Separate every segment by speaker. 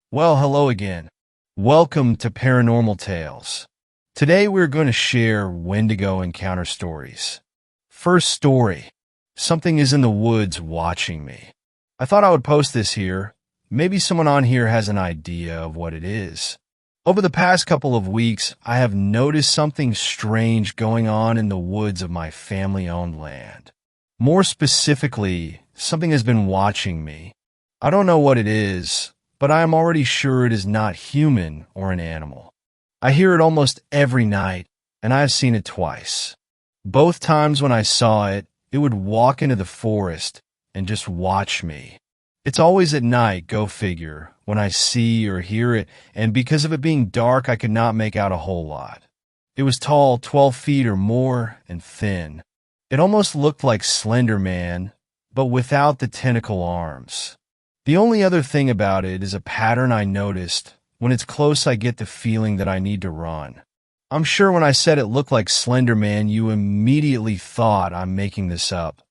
Speaker 1: Well, hello again. Welcome to Paranormal Tales. Today we're going to share Wendigo encounter stories. First story. Something is in the woods watching me. I thought I would post this here. Maybe someone on here has an idea of what it is. Over the past couple of weeks, I have noticed something strange going on in the woods of my family-owned land. More specifically, something has been watching me. I don't know what it is, but I am already sure it is not human or an animal. I hear it almost every night, and I have seen it twice. Both times when I saw it, it would walk into the forest and just watch me. It's always at night, go figure, when I see or hear it, and because of it being dark, I could not make out a whole lot. It was tall, 12 feet or more, and thin. It almost looked like Slender Man, but without the tentacle arms. The only other thing about it is a pattern I noticed. When it's close, I get the feeling that I need to run. I'm sure when I said it looked like Slender Man, you immediately thought I'm making this up.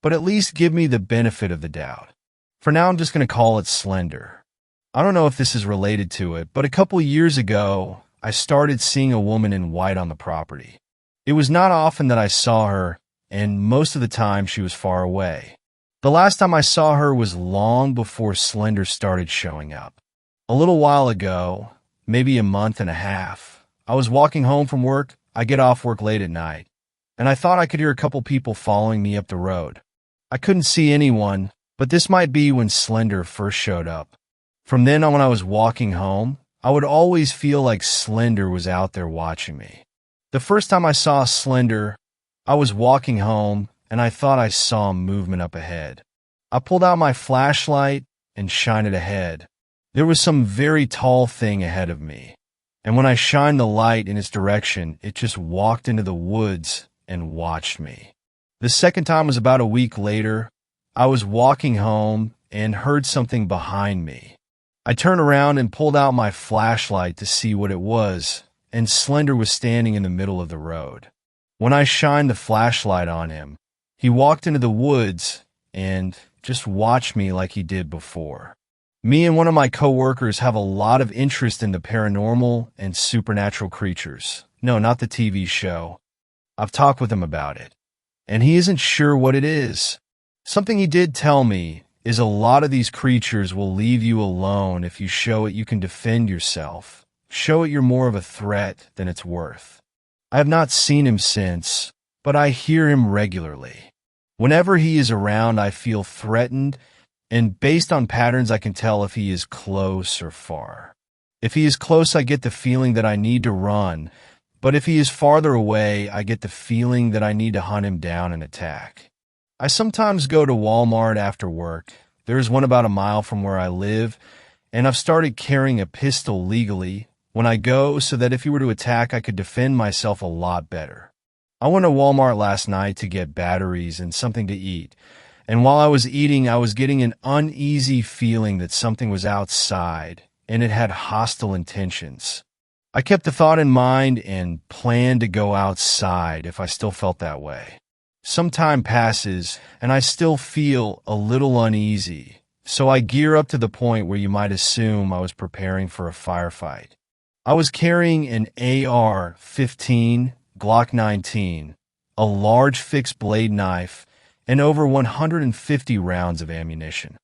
Speaker 1: But at least give me the benefit of the doubt. For now, I'm just going to call it Slender. I don't know if this is related to it, but a couple years ago, I started seeing a woman in white on the property. It was not often that I saw her, and most of the time she was far away. The last time I saw her was long before Slender started showing up. A little while ago, maybe a month and a half, I was walking home from work. I get off work late at night, and I thought I could hear a couple people following me up the road. I couldn't see anyone, but this might be when Slender first showed up. From then on, when I was walking home, I would always feel like Slender was out there watching me. The first time I saw Slender, I was walking home, and I thought I saw movement up ahead. I pulled out my flashlight and shined it ahead. There was some very tall thing ahead of me, and when I shined the light in its direction, it just walked into the woods and watched me. The second time was about a week later. I was walking home and heard something behind me. I turned around and pulled out my flashlight to see what it was, and Slender was standing in the middle of the road. When I shined the flashlight on him, he walked into the woods and just watched me like he did before. Me and one of my coworkers have a lot of interest in the paranormal and supernatural creatures. No, not the TV show. I've talked with him about it, and he isn't sure what it is. Something he did tell me is a lot of these creatures will leave you alone if you show it you can defend yourself. Show it you're more of a threat than it's worth. I have not seen him since, but I hear him regularly. Whenever he is around, I feel threatened, and based on patterns, I can tell if he is close or far. If he is close, I get the feeling that I need to run, but if he is farther away, I get the feeling that I need to hunt him down and attack. I sometimes go to Walmart after work. There's one about a mile from where I live, and I've started carrying a pistol legally when I go so that if he were to attack, I could defend myself a lot better. I went to Walmart last night to get batteries and something to eat, and while I was eating, I was getting an uneasy feeling that something was outside, and it had hostile intentions. I kept the thought in mind and planned to go outside if I still felt that way. Some time passes, and I still feel a little uneasy, so I gear up to the point where you might assume I was preparing for a firefight. I was carrying an AR-15, Glock 19, a large fixed blade knife, and over 150 rounds of ammunition.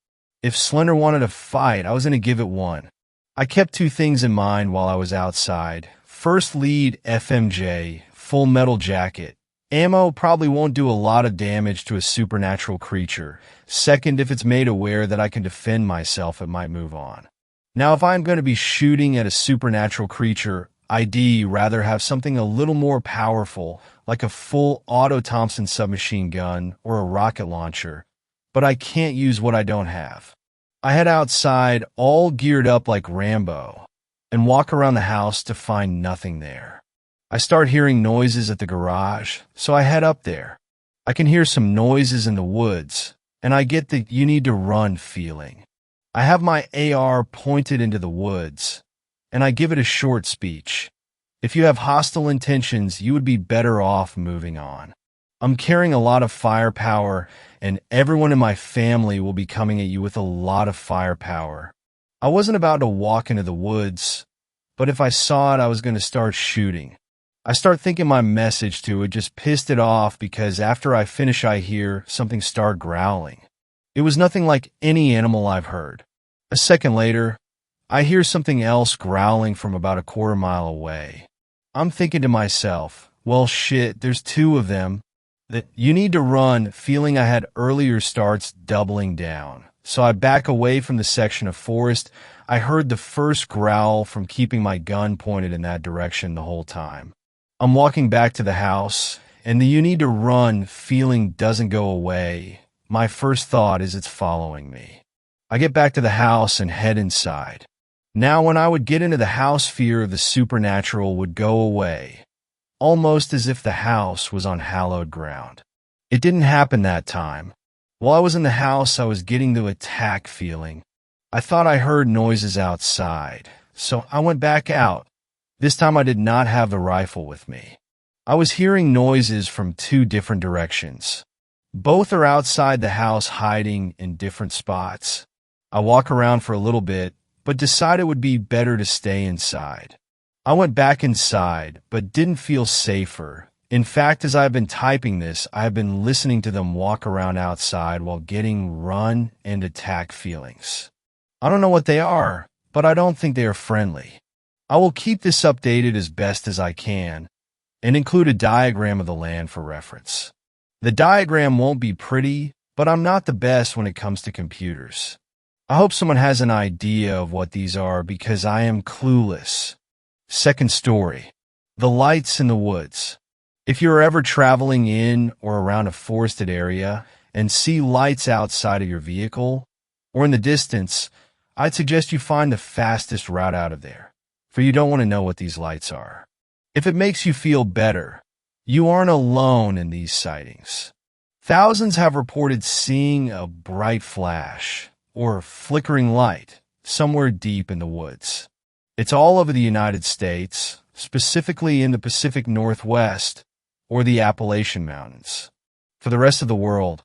Speaker 1: If Slender wanted to fight, I was going to give it one. I kept two things in mind while I was outside. First lead FMJ, full metal jacket. Ammo probably won't do a lot of damage to a supernatural creature. Second, if it's made aware that I can defend myself, it might move on. Now, if I'm going to be shooting at a supernatural creature, I'd rather have something a little more powerful, like a full auto Thompson submachine gun or a rocket launcher, but I can't use what I don't have. I head outside, all geared up like Rambo, and walk around the house to find nothing there. I start hearing noises at the garage, so I head up there. I can hear some noises in the woods, and I get the you need to run feeling. I have my AR pointed into the woods, and I give it a short speech. If you have hostile intentions, you would be better off moving on. I'm carrying a lot of firepower, and everyone in my family will be coming at you with a lot of firepower. I wasn't about to walk into the woods, but if I saw it, I was going to start shooting. I start thinking my message to it just pissed it off because after I finish, I hear something start growling. It was nothing like any animal I've heard. A second later, I hear something else growling from about a quarter mile away. I'm thinking to myself, well, shit, there's two of them. That you need to run, feeling I had earlier starts doubling down. So I back away from the section of forest. I heard the first growl from keeping my gun pointed in that direction the whole time. I'm walking back to the house, and the you need to run feeling doesn't go away. My first thought is it's following me. I get back to the house and head inside. Now, when I would get into the house, fear of the supernatural would go away, almost as if the house was on hallowed ground. It didn't happen that time. While I was in the house, I was getting the attack feeling. I thought I heard noises outside, so I went back out. This time I did not have the rifle with me. I was hearing noises from two different directions. Both are outside the house, hiding in different spots. I walk around for a little bit, but decided it would be better to stay inside. I went back inside, but didn't feel safer. In fact, as I've been typing this, I've been listening to them walk around outside while getting run and attack feelings. I don't know what they are, but I don't think they are friendly. I will keep this updated as best as I can and include a diagram of the land for reference. The diagram won't be pretty, but I'm not the best when it comes to computers. I hope someone has an idea of what these are because I am clueless. Second story. The lights in the woods. If you're ever traveling in or around a forested area and see lights outside of your vehicle or in the distance, I'd suggest you find the fastest route out of there, for you don't want to know what these lights are. If it makes you feel better, you aren't alone in these sightings. Thousands have reported seeing a bright flash or flickering light somewhere deep in the woods. It's all over the United States, specifically in the Pacific Northwest or the Appalachian Mountains. For the rest of the world,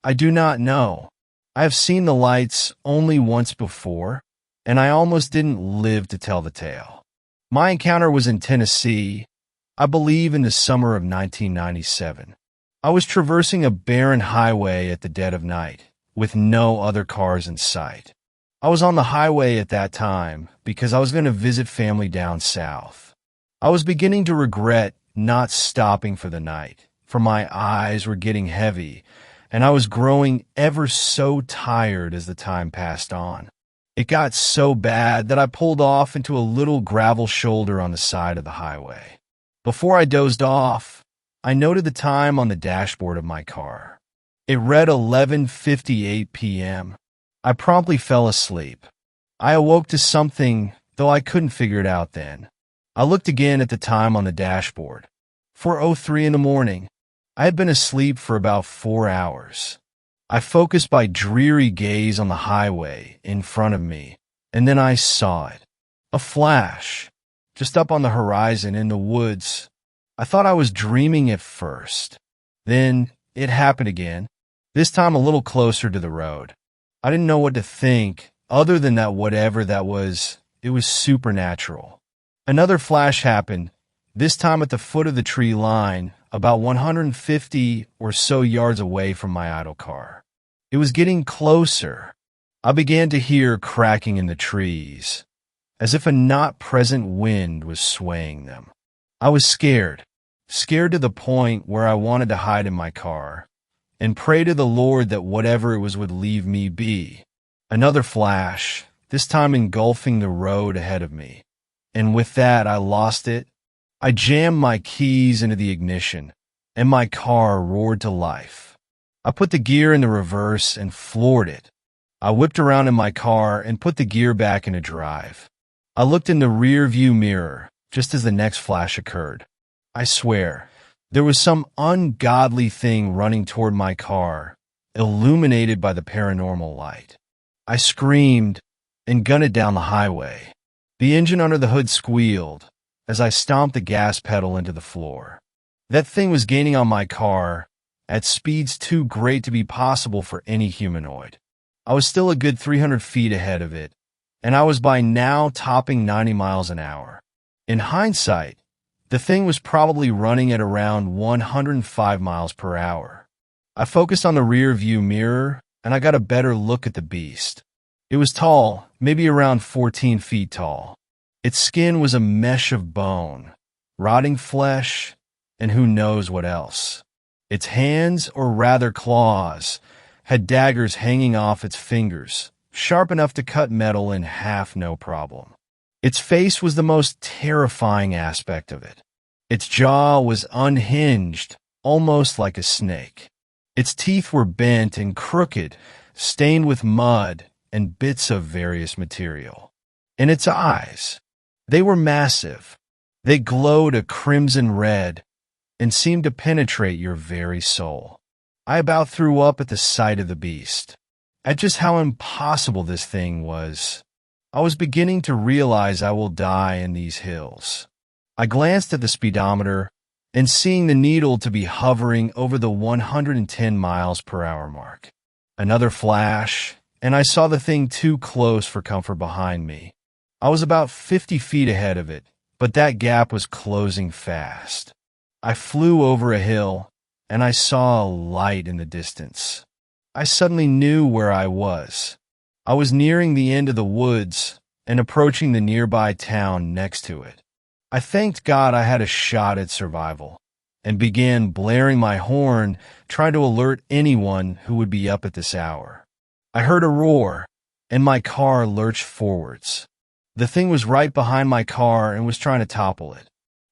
Speaker 1: I do not know. I have seen the lights only once before, and I almost didn't live to tell the tale. My encounter was in Tennessee, I believe in the summer of 1997. I was traversing a barren highway at the dead of night, with no other cars in sight. I was on the highway at that time because I was going to visit family down south. I was beginning to regret not stopping for the night, for my eyes were getting heavy, and I was growing ever so tired as the time passed on. It got so bad that I pulled off into a little gravel shoulder on the side of the highway. Before I dozed off, I noted the time on the dashboard of my car. It read 11:58 p.m. I promptly fell asleep. I awoke to something, though I couldn't figure it out then. I looked again at the time on the dashboard. 4:03 in the morning. I had been asleep for about 4 hours. I focused my dreary gaze on the highway in front of me, and then I saw it. A flash, just up on the horizon in the woods. I thought I was dreaming at first. Then it happened again, this time a little closer to the road. I didn't know what to think, other than that whatever that was, it was supernatural. Another flash happened, this time at the foot of the tree line, about 150 or so yards away from my idle car. It was getting closer. I began to hear cracking in the trees, as if a not-present wind was swaying them. I was scared to the point where I wanted to hide in my car and pray to the Lord that whatever it was would leave me be. Another flash, this time engulfing the road ahead of me. And with that, I lost it. I jammed my keys into the ignition, and my car roared to life. I put the gear in the reverse and floored it. I whipped around in my car and put the gear back into drive. I looked in the rear view mirror just as the next flash occurred. I swear, there was some ungodly thing running toward my car, illuminated by the paranormal light. I screamed and gunned it down the highway. The engine under the hood squealed as I stomped the gas pedal into the floor. That thing was gaining on my car at speeds too great to be possible for any humanoid. I was still a good 300 feet ahead of it, and I was by now topping 90 miles an hour. In hindsight, the thing was probably running at around 105 miles per hour. I focused on the rear view mirror, and I got a better look at the beast. It was tall, maybe around 14 feet tall. Its skin was a mesh of bone, rotting flesh, and who knows what else. Its hands, or rather claws, had daggers hanging off its fingers, sharp enough to cut metal in half no problem. Its face was the most terrifying aspect of it. Its jaw was unhinged, almost like a snake. Its teeth were bent and crooked, stained with mud and bits of various material. And its eyes, they were massive. They glowed a crimson red and seemed to penetrate your very soul. I about threw up at the sight of the beast. At just how impossible this thing was, I was beginning to realize I will die in these hills. I glanced at the speedometer, and seeing the needle to be hovering over the 110 miles per hour mark. Another flash, and I saw the thing too close for comfort behind me. I was about 50 feet ahead of it, but that gap was closing fast. I flew over a hill, and I saw a light in the distance. I suddenly knew where I was. I was nearing the end of the woods and approaching the nearby town next to it. I thanked God I had a shot at survival and began blaring my horn, trying to alert anyone who would be up at this hour. I heard a roar, and my car lurched forwards. The thing was right behind my car and was trying to topple it.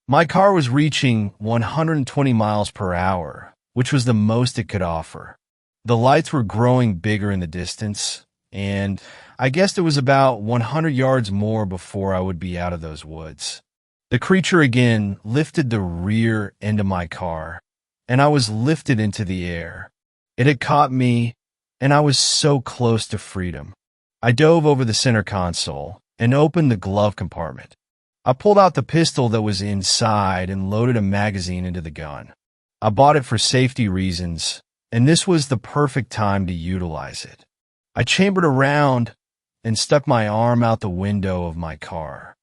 Speaker 1: My car was reaching 120 miles per hour, which was the most it could offer. The lights were growing bigger in the distance, and I guessed it was about 100 yards more before I would be out of those woods. The creature again lifted the rear end of my car, and I was lifted into the air. It had caught me, and I was so close to freedom. I dove over the center console and opened the glove compartment. I pulled out the pistol that was inside and loaded a magazine into the gun. I bought it for safety reasons, and this was the perfect time to utilize it. I chambered around and stuck my arm out the window of my car.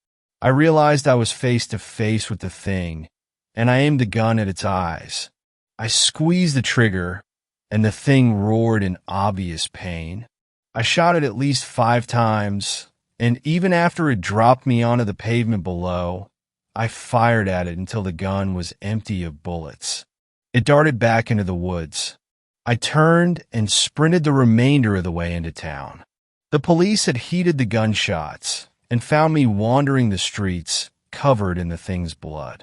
Speaker 1: I realized I was face to face with the thing, and I aimed the gun at its eyes. I squeezed the trigger, and the thing roared in obvious pain. I shot it at least 5 times, and even after it dropped me onto the pavement below, I fired at it until the gun was empty of bullets. It darted back into the woods. I turned and sprinted the remainder of the way into town. The police had heeded the gunshots and found me wandering the streets, covered in the thing's blood.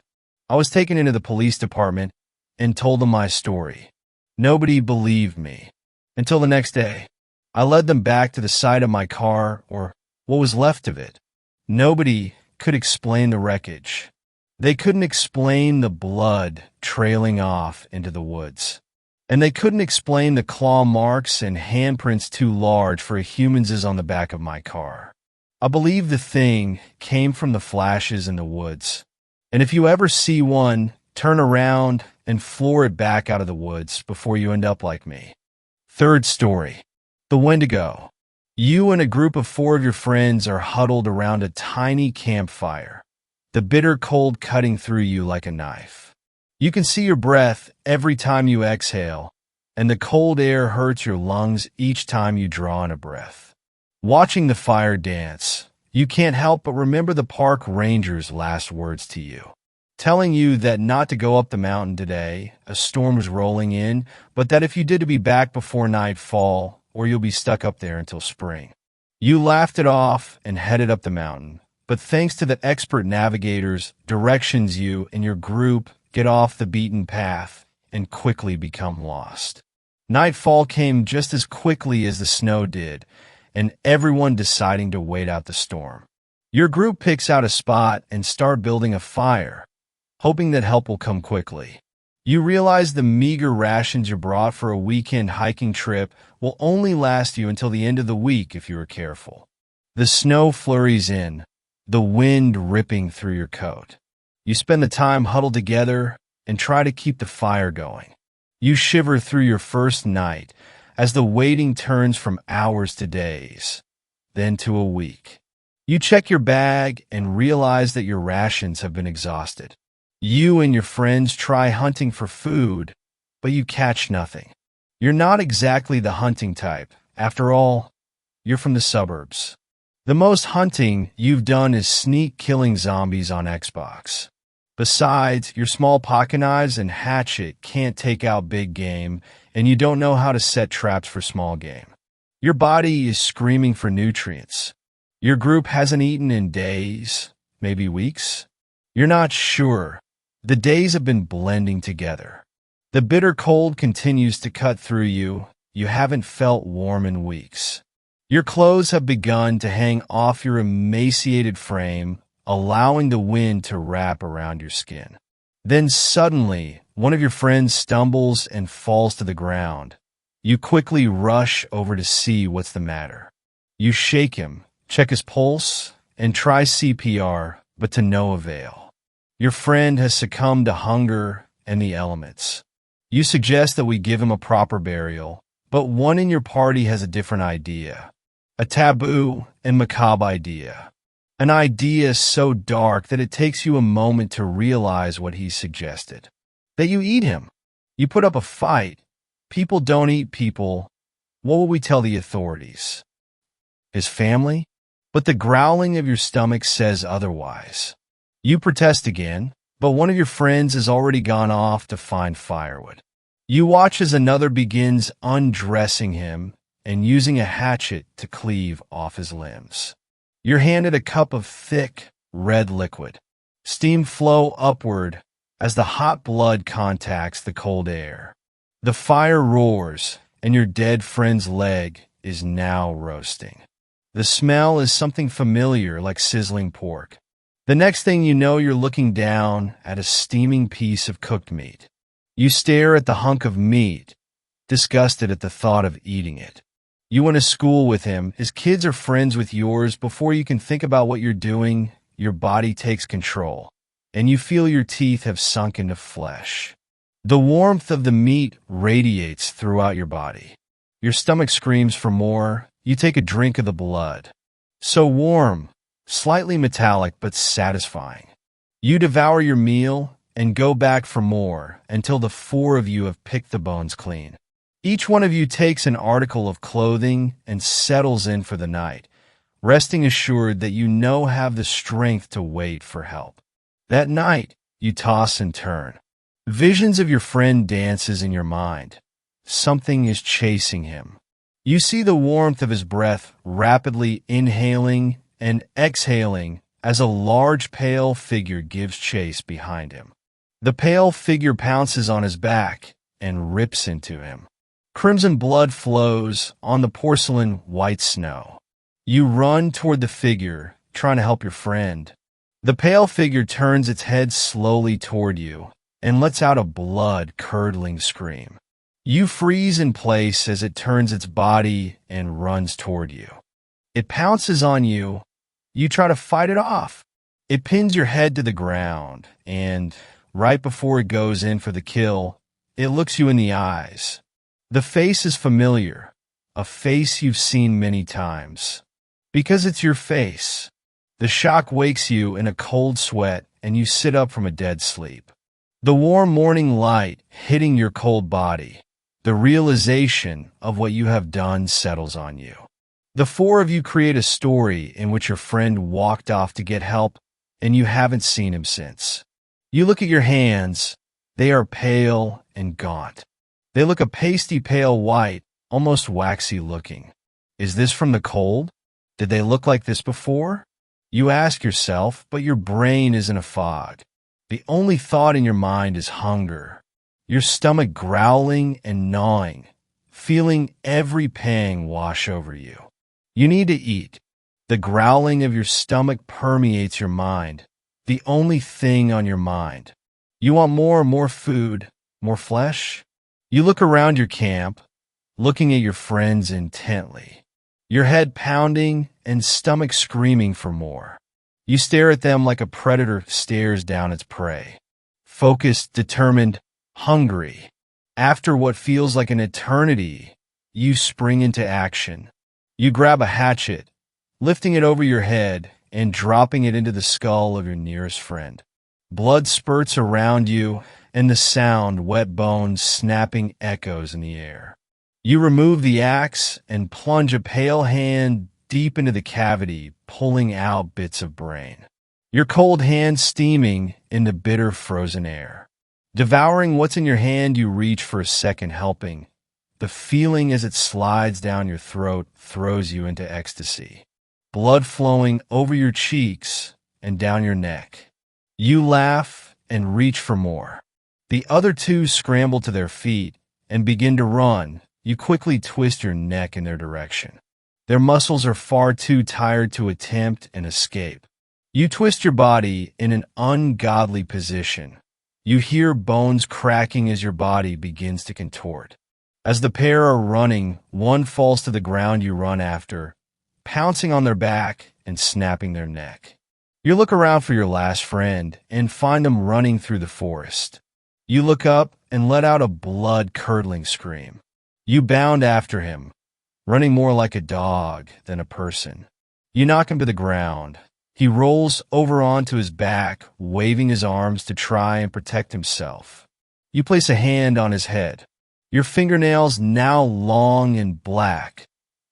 Speaker 1: I was taken into the police department and told them my story. Nobody believed me. Until the next day, I led them back to the side of my car, or what was left of it. Nobody could explain the wreckage. They couldn't explain the blood trailing off into the woods. And they couldn't explain the claw marks and handprints too large for a human's on the back of my car. I believe the thing came from the flashes in the woods. And if you ever see one, turn around and floor it back out of the woods before you end up like me. Third story. The Wendigo. You and a group of 4 of your friends are huddled around a tiny campfire, the bitter cold cutting through you like a knife. You can see your breath every time you exhale, and the cold air hurts your lungs each time you draw in a breath. Watching the fire dance, you can't help but remember the park ranger's last words to you, telling you that not to go up the mountain today, a storm was rolling in, but that if you did to be back before nightfall, or you'll be stuck up there until spring. You laughed it off and headed up the mountain, but thanks to the expert navigators, directions you and your group get off the beaten path and quickly become lost. Nightfall came just as quickly as the snow did, and everyone deciding to wait out the storm. Your group picks out a spot and start building a fire, hoping that help will come quickly. You realize the meager rations you brought for a weekend hiking trip will only last you until the end of the week if you are careful. The snow flurries in, the wind ripping through your coat. You spend the time huddled together and try to keep the fire going. You shiver through your first night as the waiting turns from hours to days, then to a week. You check your bag and realize that your rations have been exhausted. You and your friends try hunting for food, but you catch nothing. You're not exactly the hunting type. After all, you're from the suburbs. The most hunting you've done is sneak killing zombies on Xbox. Besides, your small pocket knives and hatchet can't take out big game, and you don't know how to set traps for small game. Your body is screaming for nutrients. Your group hasn't eaten in days, maybe weeks. You're not sure. The days have been blending together. The bitter cold continues to cut through you. You haven't felt warm in weeks. Your clothes have begun to hang off your emaciated frame, allowing the wind to wrap around your skin. Then suddenly, one of your friends stumbles and falls to the ground. You quickly rush over to see what's the matter. You shake him, check his pulse, and try CPR, but to no avail. Your friend has succumbed to hunger and the elements. You suggest that we give him a proper burial, but one in your party has a different idea. A taboo and macabre idea. An idea so dark that it takes you a moment to realize what he suggested. That you eat him. You put up a fight. People don't eat people. What will we tell the authorities? His family? But the growling of your stomach says otherwise. You protest again, but one of your friends has already gone off to find firewood. You watch as another begins undressing him and using a hatchet to cleave off his limbs. You're handed a cup of thick, red liquid. Steam flow upward as the hot blood contacts the cold air. The fire roars, and your dead friend's leg is now roasting. The smell is something familiar like sizzling pork. The next thing you know, you're looking down at a steaming piece of cooked meat. You stare at the hunk of meat, disgusted at the thought of eating it. You went to school with him. His kids are friends with yours. Before you can think about what you're doing, your body takes control, and you feel your teeth have sunk into flesh. The warmth of the meat radiates throughout your body. Your stomach screams for more. You take a drink of the blood. So warm, slightly metallic, but satisfying. You devour your meal and go back for more until the four of you have picked the bones clean. Each one of you takes an article of clothing and settles in for the night, resting assured that you have the strength to wait for help. That night, you toss and turn. Visions of your friend dances in your mind. Something is chasing him. You see the warmth of his breath rapidly inhaling and exhaling as a large pale figure gives chase behind him. The pale figure pounces on his back and rips into him. Crimson blood flows on the porcelain white snow. You run toward the figure, trying to help your friend. The pale figure turns its head slowly toward you and lets out a blood-curdling scream. You freeze in place as it turns its body and runs toward you. It pounces on you. You try to fight it off. It pins your head to the ground, and right before it goes in for the kill, it looks you in the eyes. The face is familiar, a face you've seen many times. Because it's your face. The shock wakes you in a cold sweat, and you sit up from a dead sleep. The warm morning light hitting your cold body. The realization of what you have done settles on you. The four of you create a story in which your friend walked off to get help, and you haven't seen him since. You look at your hands. They are pale and gaunt. They look a pasty pale white, almost waxy looking. Is this from the cold? Did they look like this before? You ask yourself, but your brain is in a fog. The only thought in your mind is hunger. Your stomach growling and gnawing, feeling every pang wash over you. You need to eat. The growling of your stomach permeates your mind, the only thing on your mind. You want more food, more flesh? You look around your camp, looking at your friends intently, your head pounding and stomach screaming for more. You stare at them like a predator stares down its prey. Focused, determined, hungry. After what feels like an eternity, you spring into action. You grab a hatchet, lifting it over your head, and dropping it into the skull of your nearest friend. Blood spurts around you, and the sound, wet bones snapping, echoes in the air. You remove the axe and plunge a pale hand deep into the cavity, pulling out bits of brain. Your cold hand steaming in the bitter frozen air. Devouring what's in your hand, you reach for a second helping. The feeling as it slides down your throat throws you into ecstasy. Blood flowing over your cheeks and down your neck. You laugh and reach for more. The other two scramble to their feet and begin to run. You quickly twist your neck in their direction. Their muscles are far too tired to attempt an escape. You twist your body in an ungodly position. You hear bones cracking as your body begins to contort. As the pair are running, one falls to the ground you run after, pouncing on their back and snapping their neck. You look around for your last friend and find them running through the forest. You look up and let out a blood-curdling scream. You bound after him, running more like a dog than a person. You knock him to the ground. He rolls over onto his back, waving his arms to try and protect himself. You place a hand on his head, your fingernails now long and black,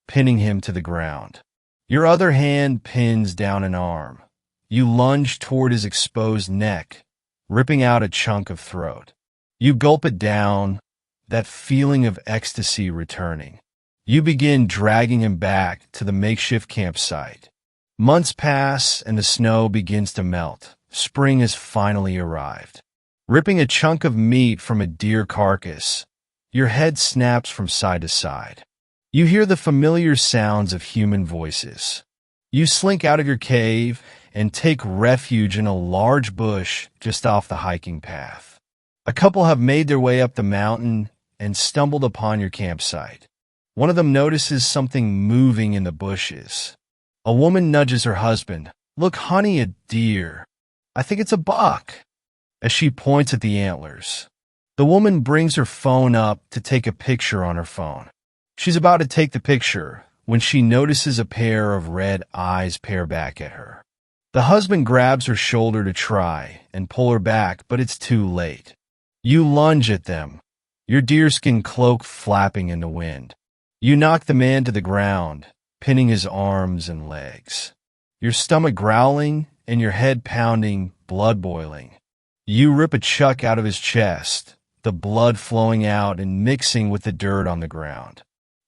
Speaker 1: pinning him to the ground. Your other hand pins down an arm. You lunge toward his exposed neck, ripping out a chunk of throat. You gulp it down, that feeling of ecstasy returning. You begin dragging him back to the makeshift campsite. Months pass and the snow begins to melt. Spring has finally arrived. Ripping a chunk of meat from a deer carcass, your head snaps from side to side. You hear the familiar sounds of human voices. You slink out of your cave and take refuge in a large bush just off the hiking path. A couple have made their way up the mountain and stumbled upon your campsite. One of them notices something moving in the bushes. A woman nudges her husband. "Look, honey, a deer. I think it's a buck," as she points at the antlers. The woman brings her phone up to take a picture on her phone. She's about to take the picture when she notices a pair of red eyes peer back at her. The husband grabs her shoulder to try and pull her back, but it's too late. You lunge at them, your deerskin cloak flapping in the wind. You knock the man to the ground, pinning his arms and legs. Your stomach growling and your head pounding, blood boiling. You rip a chuck out of his chest, the blood flowing out and mixing with the dirt on the ground.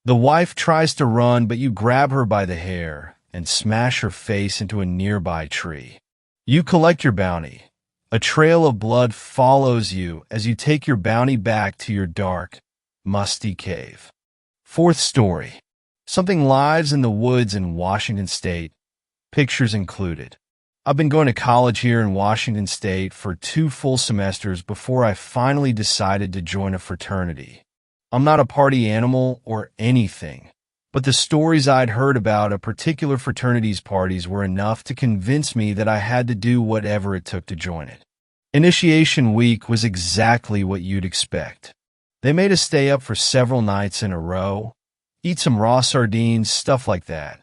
Speaker 1: The wife tries to run, but you grab her by the hair and smash her face into a nearby tree. You collect your bounty. A trail of blood follows you as you take your bounty back to your dark, musty cave. Fourth story. Something lives in the woods in Washington State. Pictures included. I've been going to college here in Washington State for 2 full semesters before I finally decided to join a fraternity. I'm not a party animal or anything, but the stories I'd heard about a particular fraternity's parties were enough to convince me that I had to do whatever it took to join it. Initiation week was exactly what you'd expect. They made us stay up for several nights in a row, eat some raw sardines, stuff like that.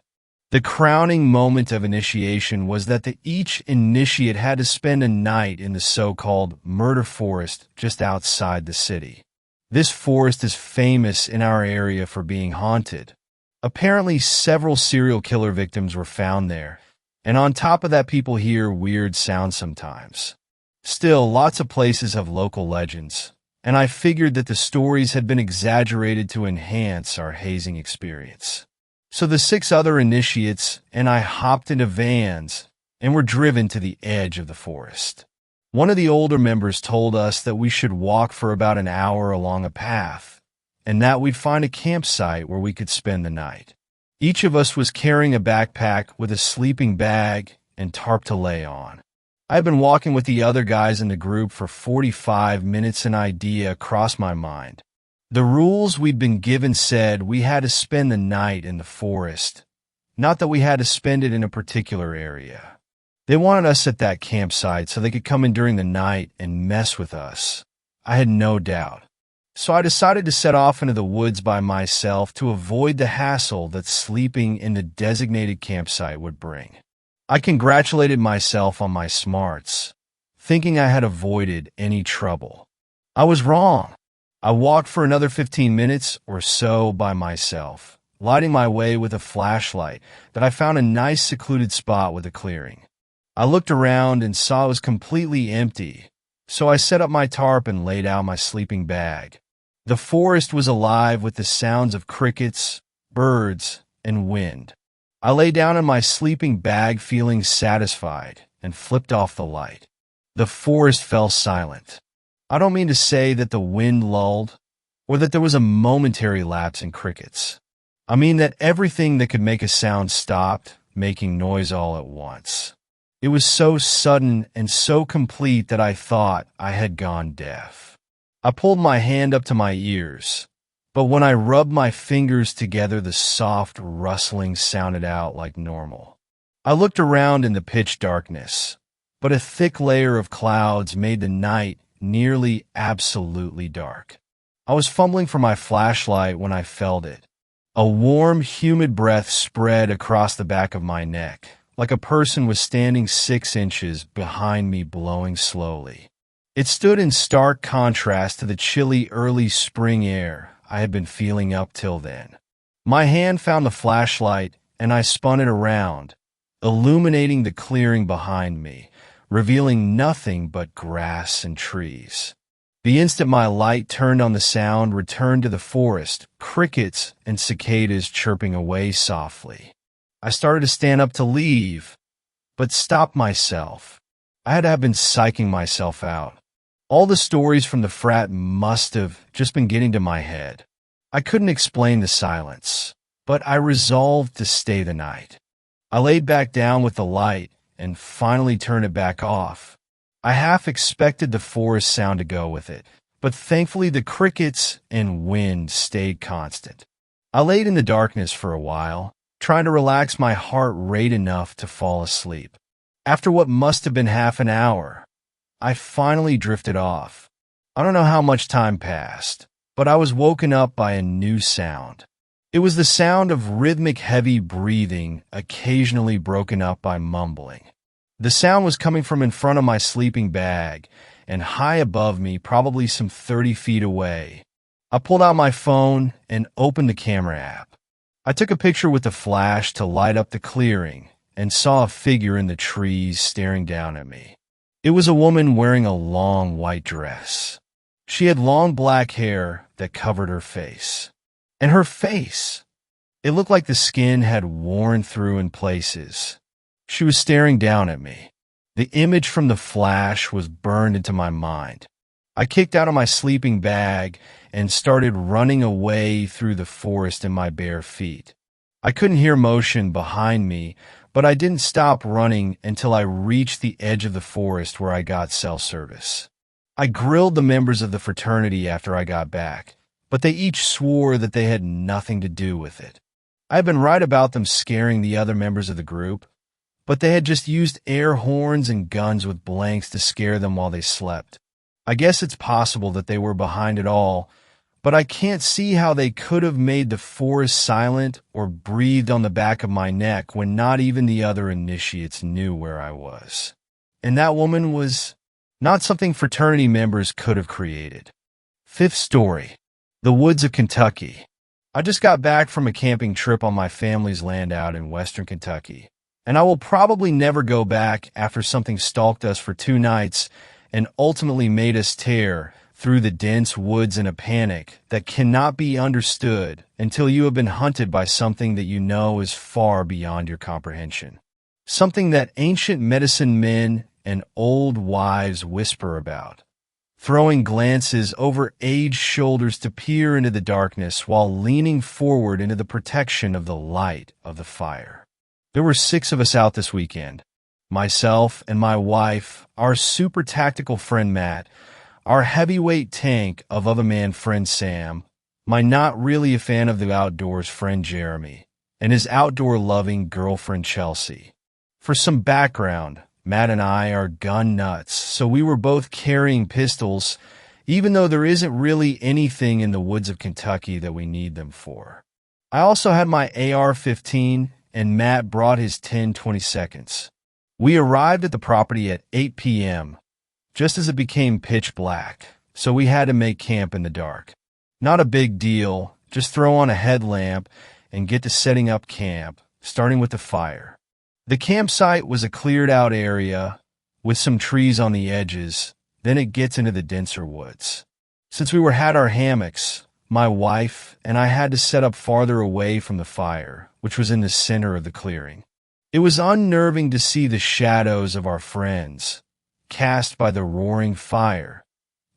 Speaker 1: The crowning moment of initiation was that each initiate had to spend a night in the so-called murder forest just outside the city. This forest is famous in our area for being haunted. Apparently, several serial killer victims were found there, and on top of that, people hear weird sounds sometimes. Still, lots of places have local legends, and I figured that the stories had been exaggerated to enhance our hazing experience. So the 6 other initiates and I hopped into vans and were driven to the edge of the forest. One of the older members told us that we should walk for about an hour along a path, and that we'd find a campsite where we could spend the night. Each of us was carrying a backpack with a sleeping bag and tarp to lay on. I had been walking with the other guys in the group for 45 minutes. An idea crossed my mind. The rules we'd been given said we had to spend the night in the forest, not that we had to spend it in a particular area. They wanted us at that campsite so they could come in during the night and mess with us. I had no doubt. So I decided to set off into the woods by myself to avoid the hassle that sleeping in the designated campsite would bring. I congratulated myself on my smarts, thinking I had avoided any trouble. I was wrong. I walked for another 15 minutes or so by myself, lighting my way with a flashlight that I found a nice secluded spot with a clearing. I looked around and saw it was completely empty, so I set up my tarp and laid out my sleeping bag. The forest was alive with the sounds of crickets, birds, and wind. I lay down in my sleeping bag feeling satisfied and flipped off the light. The forest fell silent. I don't mean to say that the wind lulled or that there was a momentary lapse in crickets. I mean that everything that could make a sound stopped making noise all at once. It was so sudden and so complete that I thought I had gone deaf. I pulled my hand up to my ears, but when I rubbed my fingers together, the soft rustling sounded out like normal. I looked around in the pitch darkness, but a thick layer of clouds made the night nearly absolutely dark. I was fumbling for my flashlight when I felt it. A warm, humid breath spread across the back of my neck, like a person was standing 6 inches behind me, blowing slowly. It stood in stark contrast to the chilly early spring air I had been feeling up till then. My hand found the flashlight, and I spun it around, illuminating the clearing behind me, revealing nothing but grass and trees. The instant my light turned on, the sound returned to the forest, crickets and cicadas chirping away softly. I started to stand up to leave, but stopped myself. I had to have been psyching myself out. All the stories from the frat must have just been getting to my head. I couldn't explain the silence, but I resolved to stay the night. I laid back down with the light and finally turned it back off. I half expected the forest sound to go with it, but thankfully the crickets and wind stayed constant. I laid in the darkness for a while, trying to relax my heart rate enough to fall asleep. After what must have been half an hour, I finally drifted off. I don't know how much time passed, but I was woken up by a new sound. It was the sound of rhythmic, heavy breathing, occasionally broken up by mumbling. The sound was coming from in front of my sleeping bag and high above me, probably some 30 feet away. I pulled out my phone and opened the camera app. I took a picture with the flash to light up the clearing and saw a figure in the trees staring down at me. It was a woman wearing a long white dress. She had long black hair that covered her face. And her face, it looked like the skin had worn through in places. She was staring down at me. The image from the flash was burned into my mind. I kicked out of my sleeping bag and started running away through the forest in my bare feet. I couldn't hear motion behind me, but I didn't stop running until I reached the edge of the forest where I got cell service. I grilled the members of the fraternity after I got back, but they each swore that they had nothing to do with it. I had been right about them scaring the other members of the group, but they had just used air horns and guns with blanks to scare them while they slept. I guess it's possible that they were behind it all, but I can't see how they could have made the forest silent or breathed on the back of my neck when not even the other initiates knew where I was. And that woman was not something fraternity members could have created. Fifth story, the woods of Kentucky. I just got back from a camping trip on my family's land out in western Kentucky, and I will probably never go back after something stalked us for 2 nights and ultimately made us tear through the dense woods in a panic that cannot be understood until you have been hunted by something that you know is far beyond your comprehension. Something that ancient medicine men and old wives whisper about, throwing glances over aged shoulders to peer into the darkness while leaning forward into the protection of the light of the fire. There were 6 of us out this weekend. Myself and my wife, our super tactical friend Matt, our heavyweight tank of other man friend Sam, my not really a fan of the outdoors friend Jeremy, and his outdoor-loving girlfriend Chelsea. For some background, Matt and I are gun nuts, so we were both carrying pistols, even though there isn't really anything in the woods of Kentucky that we need them for. I also had my AR-15, and Matt brought his 10-22. We arrived at the property at 8 p.m., just as it became pitch black, so we had to make camp in the dark. Not a big deal, just throw on a headlamp and get to setting up camp, starting with the fire. The campsite was a cleared-out area with some trees on the edges, then it gets into the denser woods. Since we had our hammocks, my wife and I had to set up farther away from the fire, which was in the center of the clearing. It was unnerving to see the shadows of our friends, cast by the roaring fire,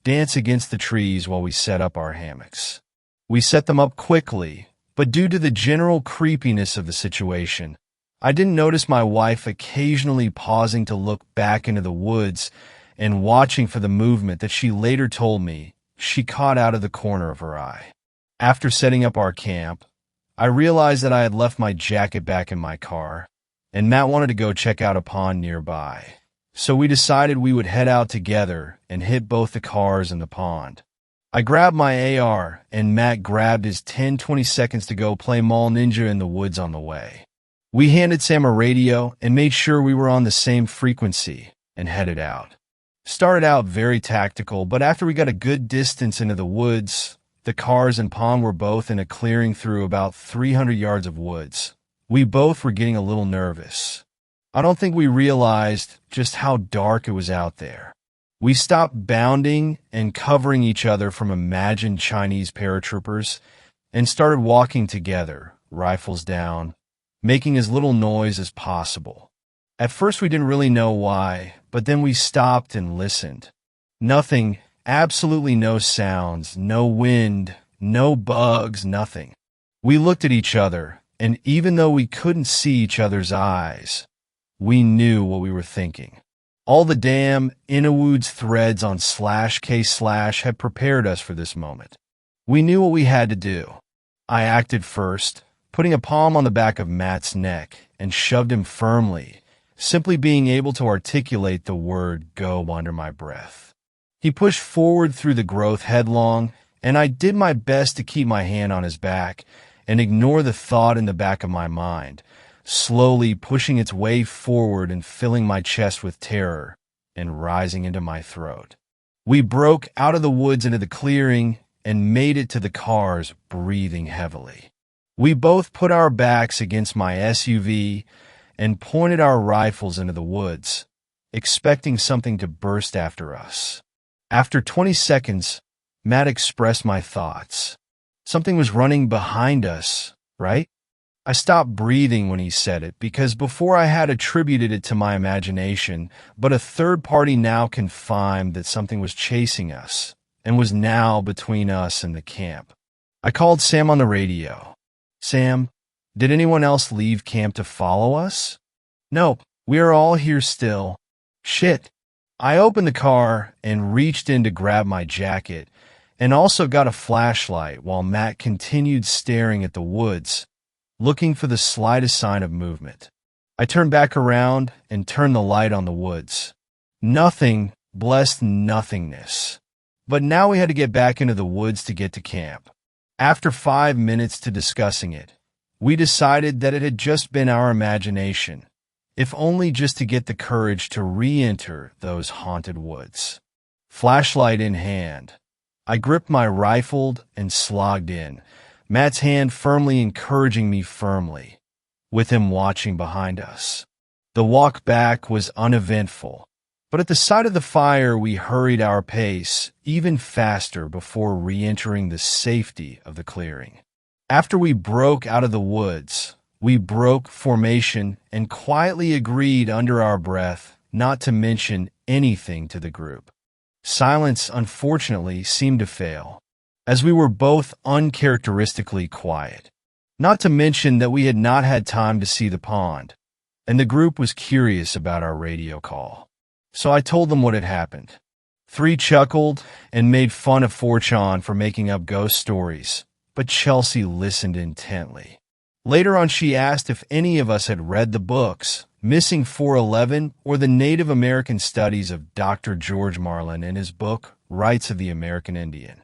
Speaker 1: dance against the trees while we set up our hammocks. We set them up quickly, but due to the general creepiness of the situation, I didn't notice my wife occasionally pausing to look back into the woods and watching for the movement that she later told me she caught out of the corner of her eye. After setting up our camp, I realized that I had left my jacket back in my car, and Matt wanted to go check out a pond nearby. So we decided we would head out together and hit both the cars and the pond. I grabbed my AR, and Matt grabbed his 10-20 seconds to go play Mall Ninja in the woods on the way. We handed Sam a radio and made sure we were on the same frequency and headed out. Started out very tactical, but after we got a good distance into the woods, the cars and pond were both in a clearing through about 300 yards of woods. We both were getting a little nervous. I don't think we realized just how dark it was out there. We stopped bounding and covering each other from imagined Chinese paratroopers and started walking together, rifles down, making as little noise as possible. At first we didn't really know why, but then we stopped and listened. Nothing, absolutely no sounds, no wind, no bugs, nothing. We looked at each other, and even though we couldn't see each other's eyes, we knew what we were thinking. All the damn Inawoods threads on /K/ had prepared us for this moment. We knew what we had to do. I acted first, putting a palm on the back of Matt's neck and shoved him firmly, simply being able to articulate the word "go" under my breath. He pushed forward through the growth headlong, and I did my best to keep my hand on his back and ignore the thought in the back of my mind, slowly pushing its way forward and filling my chest with terror and rising into my throat. We broke out of the woods into the clearing and made it to the cars, breathing heavily. We both put our backs against my SUV and pointed our rifles into the woods, expecting something to burst after us. After 20 seconds, Matt expressed my thoughts. Something was running behind us, right? I stopped breathing when he said it because before I had attributed it to my imagination, but a third party now confirmed that something was chasing us and was now between us and the camp. I called Sam on the radio. "Sam, did anyone else leave camp to follow us?" "Nope, we are all here still." "Shit." I opened the car and reached in to grab my jacket and also got a flashlight while Matt continued staring at the woods, looking for the slightest sign of movement. I turned back around and turned the light on the woods. Nothing, blessed nothingness. But now we had to get back into the woods to get to camp. After 5 minutes to discussing it, we decided that it had just been our imagination, if only just to get the courage to re-enter those haunted woods. Flashlight in hand, I gripped my rifle and slogged in, Matt's hand firmly encouraging me firmly, with him watching behind us. The walk back was uneventful, but at the sight of the fire we hurried our pace even faster before re-entering the safety of the clearing. After we broke out of the woods, we broke formation and quietly agreed under our breath not to mention anything to the group. Silence, unfortunately, seemed to fail, as we were both uncharacteristically quiet. Not to mention that we had not had time to see the pond, and the group was curious about our radio call. So I told them what had happened. 3 chuckled and made fun of Fortune for making up ghost stories, but Chelsea listened intently. Later on, she asked if any of us had read the books, Missing 411 or the Native American Studies of Dr. George Marlin in his book, Rights of the American Indian.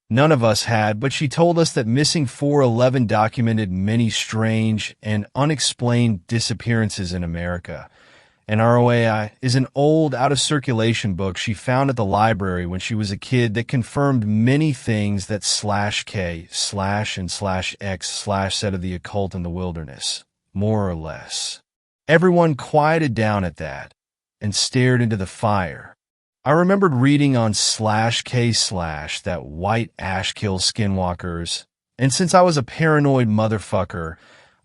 Speaker 1: None of us had, but she told us that Missing 411 documented many strange and unexplained disappearances in America, and ROAI is an old, out-of-circulation book she found at the library when she was a kid that confirmed many things that /K/and/X/ said of the occult in the wilderness, more or less. Everyone quieted down at that and stared into the fire. I remembered reading on /K/ that white ash kills skinwalkers, and since I was a paranoid motherfucker,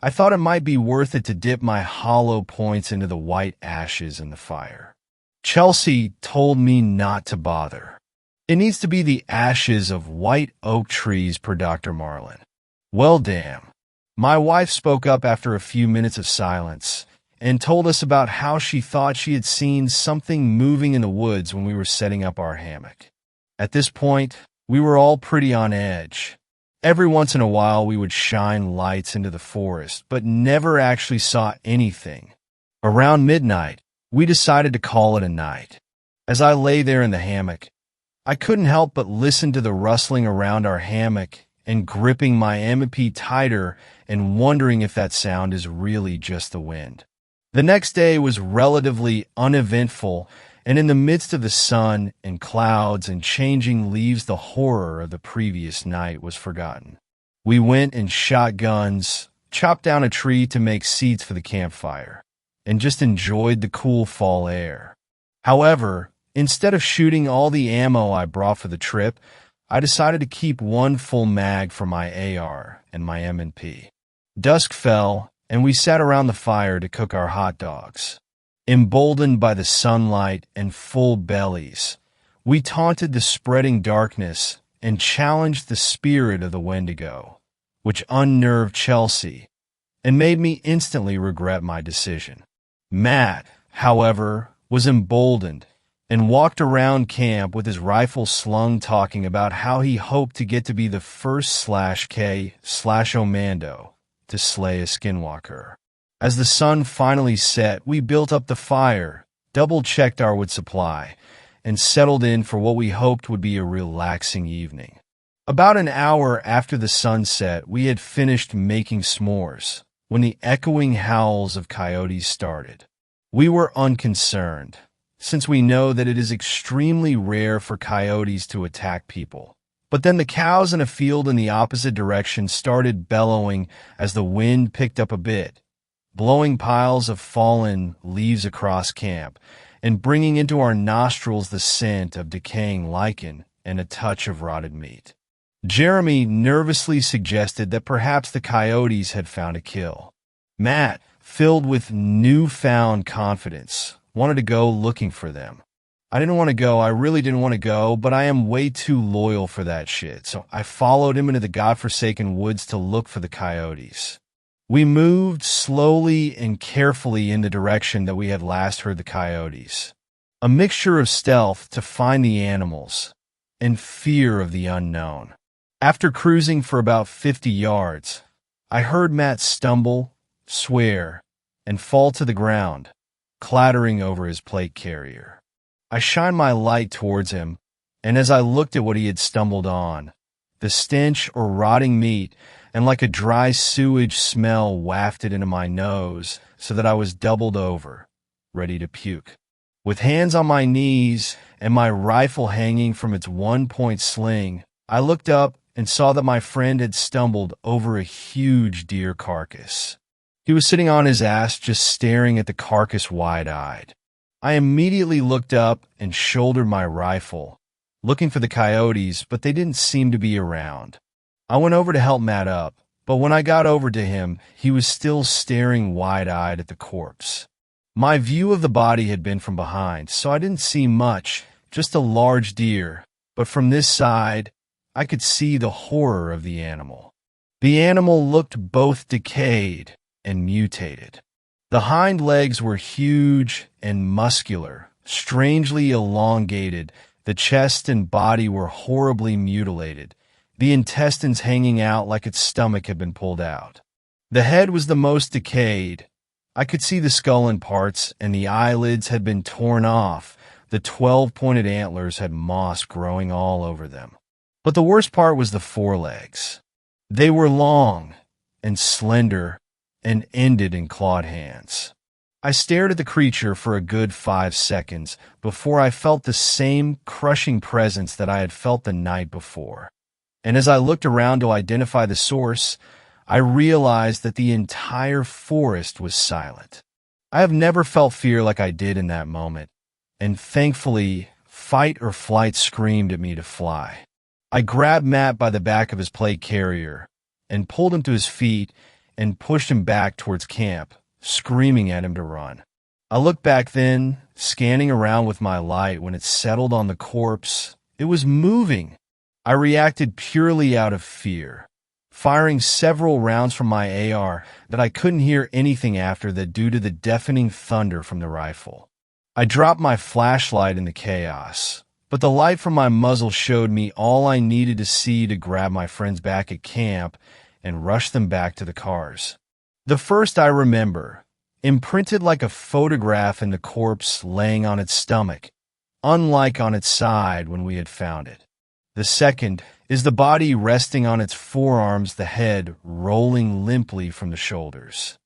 Speaker 1: I thought it might be worth it to dip my hollow points into the white ashes in the fire. Chelsea told me not to bother. It needs to be the ashes of white oak trees per Dr. Marlin. Well, damn. My wife spoke up after a few minutes of silence and told us about how she thought she had seen something moving in the woods when we were setting up our hammock. At this point, we were all pretty on edge. Every once in a while, we would shine lights into the forest, but never actually saw anything. Around midnight, we decided to call it a night. As I lay there in the hammock, I couldn't help but listen to the rustling around our hammock and gripping my MP tighter and wondering if that sound is really just the wind. The next day was relatively uneventful, and in the midst of the sun and clouds and changing leaves, the horror of the previous night was forgotten. We went and shot guns, chopped down a tree to make seats for the campfire, and just enjoyed the cool fall air. However, instead of shooting all the ammo I brought for the trip, I decided to keep one full mag for my AR and my M&P. Dusk fell, and we sat around the fire to cook our hot dogs. Emboldened by the sunlight and full bellies, we taunted the spreading darkness and challenged the spirit of the Wendigo, which unnerved Chelsea and made me instantly regret my decision. Matt, however, was emboldened and walked around camp with his rifle slung, talking about how he hoped to get to be the first /K/Omando to slay a skinwalker. As the sun finally set, we built up the fire, double-checked our wood supply, and settled in for what we hoped would be a relaxing evening. About an hour after the sun set, we had finished making s'mores when the echoing howls of coyotes started. We were unconcerned, since we know that it is extremely rare for coyotes to attack people. But then the cows in a field in the opposite direction started bellowing as the wind picked up a bit, blowing piles of fallen leaves across camp and bringing into our nostrils the scent of decaying lichen and a touch of rotted meat. Jeremy nervously suggested that perhaps the coyotes had found a kill. Matt, filled with newfound confidence, wanted to go looking for them. I didn't want to go. I really didn't want to go, but I am way too loyal for that shit, so I followed him into the godforsaken woods to look for the coyotes. We moved slowly and carefully in the direction that we had last heard the coyotes, a mixture of stealth to find the animals and fear of the unknown. After cruising for about 50 yards, I heard Matt stumble, swear, and fall to the ground, clattering over his plate carrier. I shined my light towards him, and as I looked at what he had stumbled on, the stench or rotting meat and like a dry sewage smell wafted into my nose so that I was doubled over, ready to puke. With hands on my knees and my rifle hanging from its one-point sling, I looked up and saw that my friend had stumbled over a huge deer carcass. He was sitting on his ass just staring at the carcass wide-eyed. I immediately looked up and shouldered my rifle, looking for the coyotes, but they didn't seem to be around. I went over to help Matt up, but when I got over to him, he was still staring wide-eyed at the corpse. My view of the body had been from behind, so I didn't see much, just a large deer, but from this side, I could see the horror of the animal. The animal looked both decayed and mutated. The hind legs were huge and muscular, strangely elongated. The chest and body were horribly mutilated, the intestines hanging out like its stomach had been pulled out. The head was the most decayed. I could see the skull in parts, and the eyelids had been torn off. The 12-pointed antlers had moss growing all over them. But the worst part was the forelegs. They were long and slender and ended in clawed hands. I stared at the creature for a good 5 seconds before I felt the same crushing presence that I had felt the night before. And as I looked around to identify the source, I realized that the entire forest was silent. I have never felt fear like I did in that moment, and thankfully, fight or flight screamed at me to fly. I grabbed Matt by the back of his plate carrier and pulled him to his feet and pushed him back towards camp, screaming at him to run. I looked back then, scanning around with my light when it settled on the corpse. It was moving. I reacted purely out of fear, firing several rounds from my AR that I couldn't hear anything after that due to the deafening thunder from the rifle. I dropped my flashlight in the chaos, but the light from my muzzle showed me all I needed to see to grab my friends back at camp and rush them back to the cars. The first I remember, imprinted like a photograph in the corpse laying on its stomach, unlike on its side when we had found it. The second is the body resting on its forearms, the head rolling limply from the shoulders.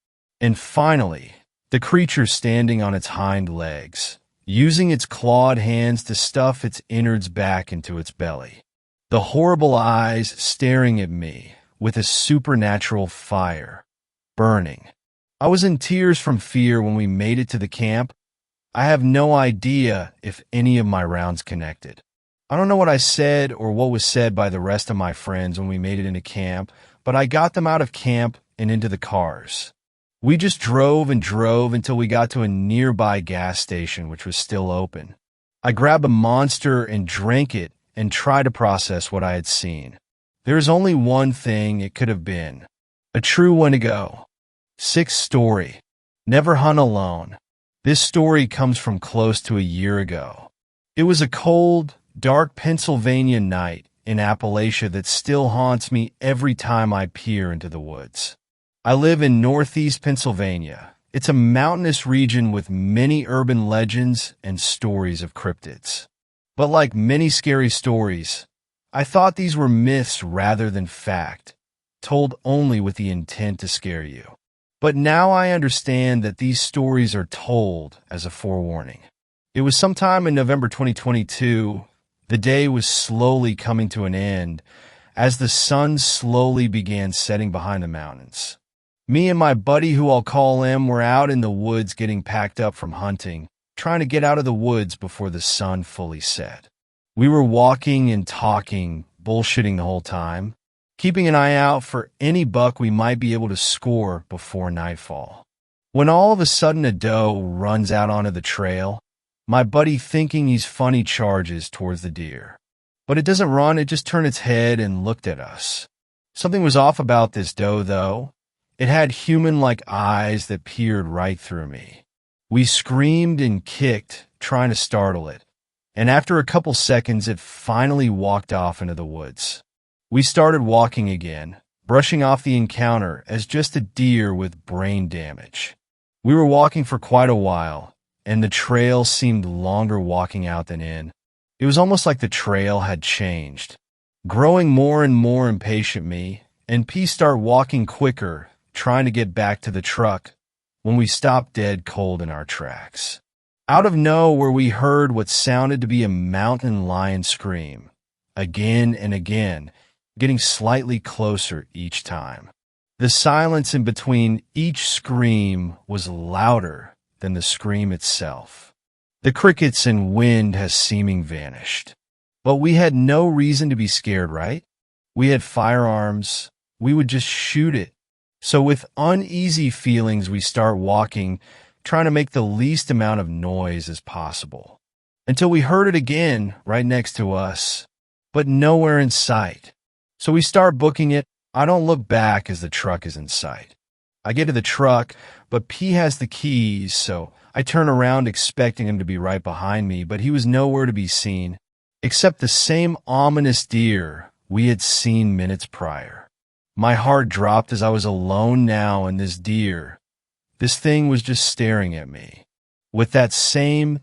Speaker 1: And finally, the creature standing on its hind legs, using its clawed hands to stuff its innards back into its belly. The horrible eyes staring at me with a supernatural fire, burning. I was in tears from fear when we made it to the camp. I have no idea if any of my rounds connected. I don't know what I said or what was said by the rest of my friends when we made it into camp, but I got them out of camp and into the cars. We just drove and drove until we got to a nearby gas station, which was still open. I grabbed a Monster and drank it and tried to process what I had seen. There is only one thing it could have been. A true Wendigo. Sixth story. Never hunt alone. This story comes from close to a year ago. It was a cold, dark Pennsylvania night in Appalachia that still haunts me every time I peer into the woods. I live in northeast Pennsylvania. It's a mountainous region with many urban legends and stories of cryptids. But like many scary stories, I thought these were myths rather than fact, told only with the intent to scare you. But now I understand that these stories are told as a forewarning. It was sometime in November 2022. The day was slowly coming to an end as the sun slowly began setting behind the mountains. Me and my buddy, who I'll call M, were out in the woods getting packed up from hunting, trying to get out of the woods before the sun fully set. We were walking and talking, bullshitting the whole time, keeping an eye out for any buck we might be able to score before nightfall. When all of a sudden a doe runs out onto the trail, my buddy, thinking he's funny, charges towards the deer. But it doesn't run, it just turned its head and looked at us. Something was off about this doe, though. It had human-like eyes that peered right through me. We screamed and kicked, trying to startle it, and after a couple seconds, it finally walked off into the woods. We started walking again, brushing off the encounter as just a deer with brain damage. We were walking for quite a while, and the trail seemed longer walking out than in. It was almost like the trail had changed. Growing more and more impatient, me and P start walking quicker, trying to get back to the truck, when we stopped dead cold in our tracks. Out of nowhere, we heard what sounded to be a mountain lion scream, again and again, getting slightly closer each time. The silence in between each scream was louder than the scream itself. The crickets and wind has seeming vanished. But we had no reason to be scared, right? We had firearms. We would just shoot it. So with uneasy feelings, we start walking, trying to make the least amount of noise as possible, until we heard it again right next to us, but nowhere in sight. So we start booking it. I don't look back as the truck is in sight. I get to the truck, but P has the keys, so I turn around expecting him to be right behind me, but he was nowhere to be seen, except the same ominous deer we had seen minutes prior. My heart dropped as I was alone now, and this deer, this thing was just staring at me with that same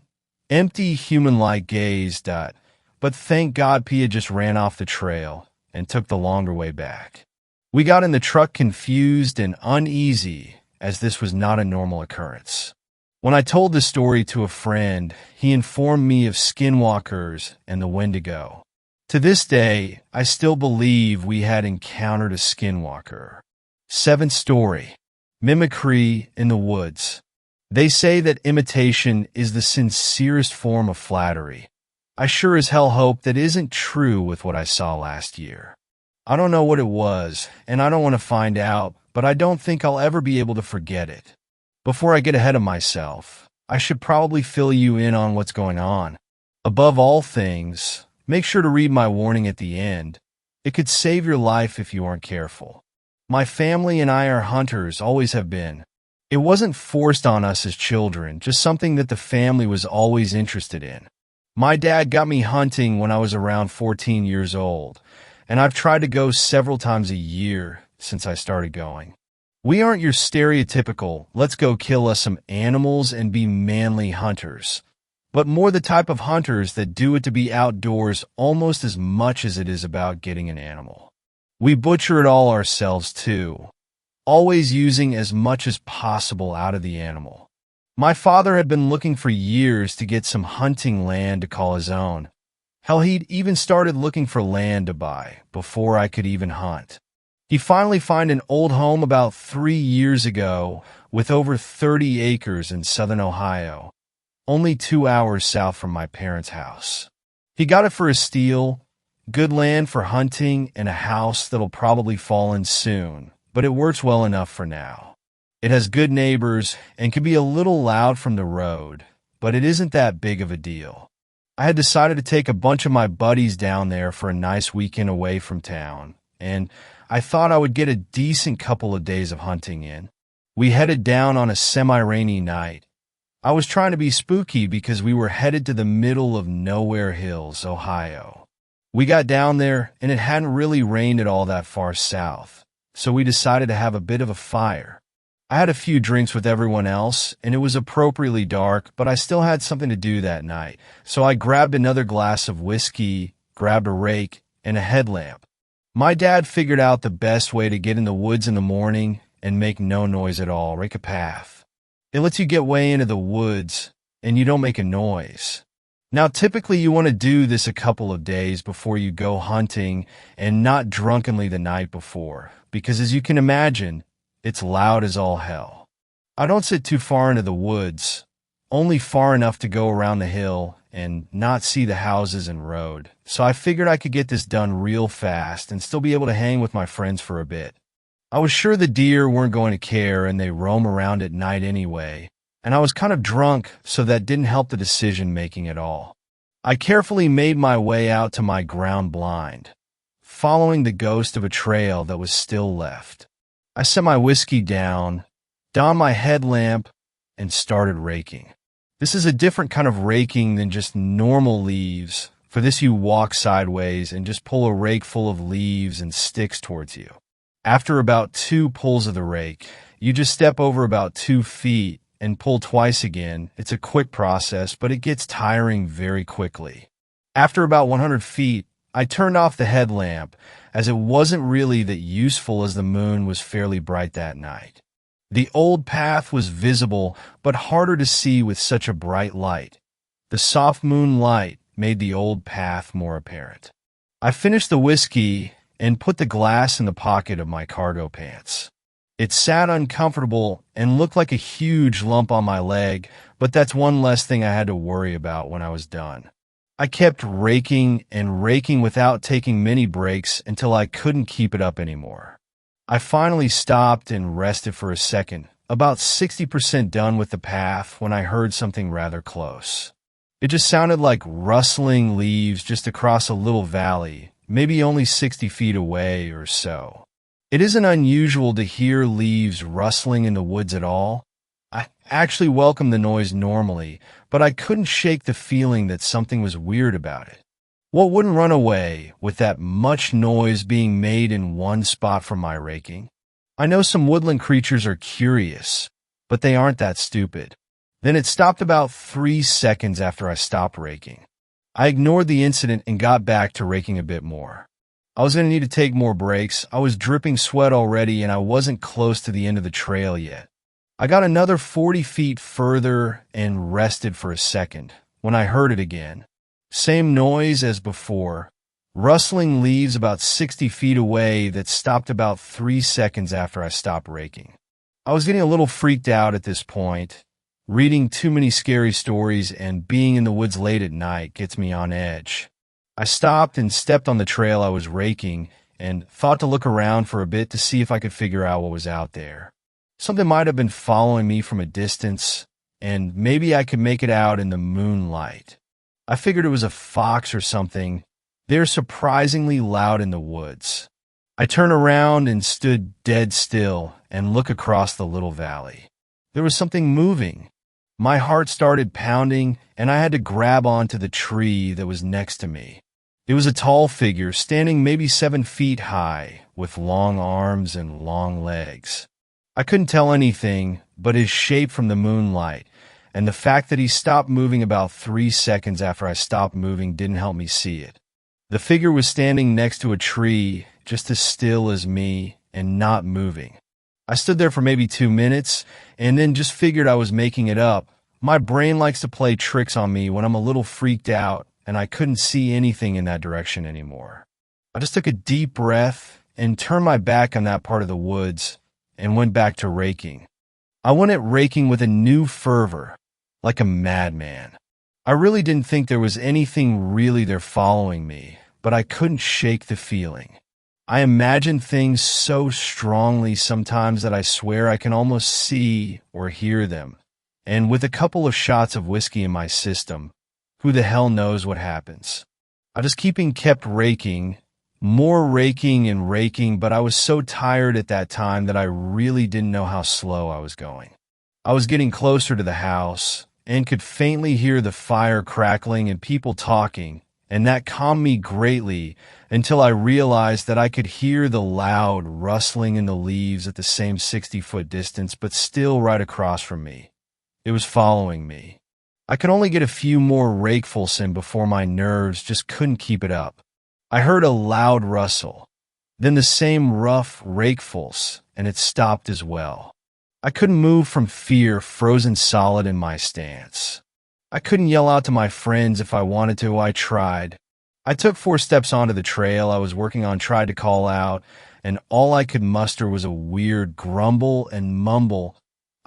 Speaker 1: empty human-like gaze. But thank God P had just ran off the trail and took the longer way back. We got in the truck confused and uneasy, as this was not a normal occurrence. When I told the story to a friend, he informed me of skinwalkers and the Wendigo. To this day, I still believe we had encountered a skinwalker. Seventh story. Mimicry in the woods. They say that imitation is the sincerest form of flattery. I sure as hell hope that isn't true with what I saw last year. I don't know what it was, and I don't want to find out, but I don't think I'll ever be able to forget it. Before I get ahead of myself, I should probably fill you in on what's going on. Above all things, make sure to read my warning at the end. It could save your life if you aren't careful. My family and I are hunters, always have been. It wasn't forced on us as children, just something that the family was always interested in. My dad got me hunting when I was around 14 years old, and I've tried to go several times a year since I started going. We aren't your stereotypical, let's go kill us some animals and be manly hunters, but more the type of hunters that do it to be outdoors almost as much as it is about getting an animal. We butcher it all ourselves too, always using as much as possible out of the animal. My father had been looking for years to get some hunting land to call his own. Hell, he'd even started looking for land to buy before I could even hunt. He finally found an old home about 3 years ago with over 30 acres in southern Ohio, only 2 hours south from my parents' house. He got it for a steal, good land for hunting, and a house that'll probably fall in soon, but it works well enough for now. It has good neighbors and can be a little loud from the road, but it isn't that big of a deal. I had decided to take a bunch of my buddies down there for a nice weekend away from town, and I thought I would get a decent couple of days of hunting in. We headed down on a semi-rainy night. I was trying to be spooky because we were headed to the middle of Nowhere Hills, Ohio. We got down there, and it hadn't really rained at all that far south, so we decided to have a bit of a fire. I had a few drinks with everyone else, and it was appropriately dark, but I still had something to do that night, so I grabbed another glass of whiskey, grabbed a rake, and a headlamp. My dad figured out the best way to get in the woods in the morning and make no noise at all, rake a path. It lets you get way into the woods, and you don't make a noise. Now, typically you want to do this a couple of days before you go hunting and not drunkenly the night before, because as you can imagine, it's loud as all hell. I don't sit too far into the woods, only far enough to go around the hill and not see the houses and road, so I figured I could get this done real fast and still be able to hang with my friends for a bit. I was sure the deer weren't going to care and they roam around at night anyway, and I was kind of drunk, so that didn't help the decision-making at all. I carefully made my way out to my ground blind, following the ghost of a trail that was still left. I set my whiskey down, donned my headlamp, and started raking. This is a different kind of raking than just normal leaves. For this you walk sideways and just pull a rake full of leaves and sticks towards you. After about 2 pulls of the rake, you just step over about 2 feet and pull twice again. It's a quick process, but it gets tiring very quickly. After about 100 feet, I turned off the headlamp, as it wasn't really that useful as the moon was fairly bright that night. The old path was visible, but harder to see with such a bright light. The soft moonlight made the old path more apparent. I finished the whiskey and put the glass in the pocket of my cargo pants. It sat uncomfortable and looked like a huge lump on my leg, but that's one less thing I had to worry about when I was done. I kept raking and raking without taking many breaks until I couldn't keep it up anymore. I finally stopped and rested for a second, about 60% done with the path when I heard something rather close. It just sounded like rustling leaves just across a little valley, maybe only 60 feet away or so. It isn't unusual to hear leaves rustling in the woods at all. I actually welcome the noise normally, but I couldn't shake the feeling that something was weird about it. What wouldn't run away with that much noise being made in one spot from my raking? I know some woodland creatures are curious, but they aren't that stupid. Then it stopped about 3 seconds after I stopped raking. I ignored the incident and got back to raking a bit more. I was going to need to take more breaks. I was dripping sweat already and I wasn't close to the end of the trail yet. I got another 40 feet further and rested for a second when I heard it again. Same noise as before, rustling leaves about 60 feet away that stopped about 3 seconds after I stopped raking. I was getting a little freaked out at this point. Reading too many scary stories and being in the woods late at night gets me on edge. I stopped and stepped on the trail I was raking and thought to look around for a bit to see if I could figure out what was out there. Something might have been following me from a distance, and maybe I could make it out in the moonlight. I figured it was a fox or something. They're surprisingly loud in the woods. I turned around and stood dead still and looked across the little valley. There was something moving. My heart started pounding, and I had to grab onto the tree that was next to me. It was a tall figure, standing maybe 7 feet high, with long arms and long legs. I couldn't tell anything but his shape from the moonlight, and the fact that he stopped moving about 3 seconds after I stopped moving didn't help me see it. The figure was standing next to a tree, just as still as me, and not moving. I stood there for maybe 2 minutes, and then just figured I was making it up. My brain likes to play tricks on me when I'm a little freaked out, and I couldn't see anything in that direction anymore. I just took a deep breath and turned my back on that part of the woods and went back to raking. I went at raking with a new fervor, like a madman. I really didn't think there was anything really there following me, but I couldn't shake the feeling. I imagine things so strongly sometimes that I swear I can almost see or hear them. And with a couple of shots of whiskey in my system, who the hell knows what happens? I just kept raking, more raking and raking, but I was so tired at that time that I really didn't know how slow I was going. I was getting closer to the house and could faintly hear the fire crackling and people talking, and that calmed me greatly until I realized that I could hear the loud rustling in the leaves at the same 60-foot distance, but still right across from me. It was following me. I could only get a few more rakefuls in before my nerves just couldn't keep it up. I heard a loud rustle, then the same rough rakefuls, and it stopped as well. I couldn't move from fear, frozen solid in my stance. I couldn't yell out to my friends if I wanted to. I tried. I took 4 steps onto the trail I was working on, tried to call out, and all I could muster was a weird grumble and mumble.